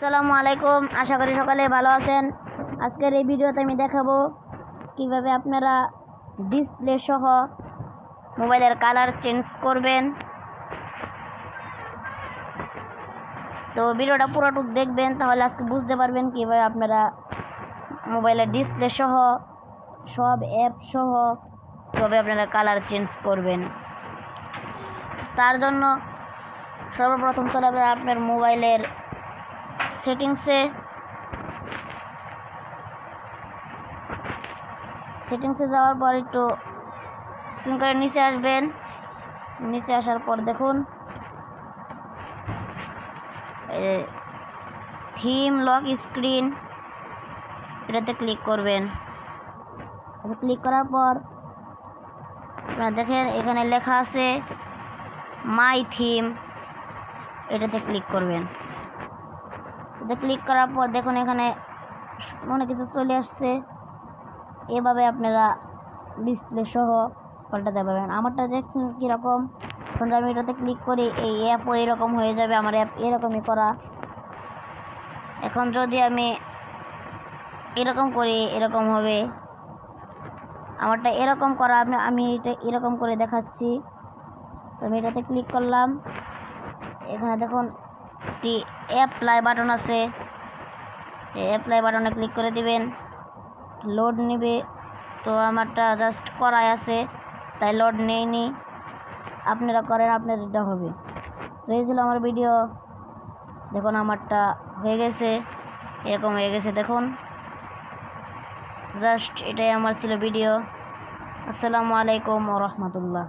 আসসালামু আলাইকুম, আশা করি সকালে ভালো আছেন। আজকের এই ভিডিওতে আমি দেখাবো কিভাবে আপনারা ডিসপ্লে সহ মোবাইলের কালার চেঞ্জ করবেন। তো ভিডিওটা পুরোটুক দেখবেন, তাহলে আজকে বুঝতে পারবেন কিভাবে আপনারা মোবাইলের ডিসপ্লে সহ সব অ্যাপ সহ কিভাবে আপনারা কালার চেঞ্জ করবেন। তার জন্য সর্বপ্রথম চলে যাবেন আপনার মোবাইলের সেটিংসে যাওয়ার পর একটু স্ক্রিন করে নিচে আসবেন। নিচে আসার পর দেখুন থিম লক স্ক্রিন, এটাতে ক্লিক করবেন। ক্লিক করার পর আপনারা দেখেন এখানে লেখা আছে মাই থিম, এটাতে ক্লিক করবেন। এতে ক্লিক করার পর দেখুন এখানে অনেক কিছু চলে আসছে। এভাবে আপনারা ডিসপ্লে সহ পাল্টাতে পারবেন। আমারটা দেখছেন কীরকম, এখন আমি এটাতে ক্লিক করি এই অ্যাপও এরকম হয়ে যাবে, আমার অ্যাপ এরকমই করা। এখন যদি আমি এরকম করি এরকম হবে, আমারটা এরকম করা, আমি এটা এরকম করে দেখাচ্ছি। তো আমি এটাতে ক্লিক করলাম, এখানে দেখুন একটি অ্যাপ্লাই বাটন আছে, এই অ্যাপ্লাই বাটনে ক্লিক করে দিবেন। লোড নেবে, তো আমারটা জাস্ট করাই আছে তাই লোড নেয়নি। আপনারা করেন, আপনার এটা হবে। তো এই ছিল আমার ভিডিও। দেখুন আমারটা হয়ে গেছে, এরকম হয়ে গেছে দেখুন। জাস্ট এটাই আমার ছিল ভিডিও। আসসালামু আলাইকুম ওয়া রাহমাতুল্লাহ।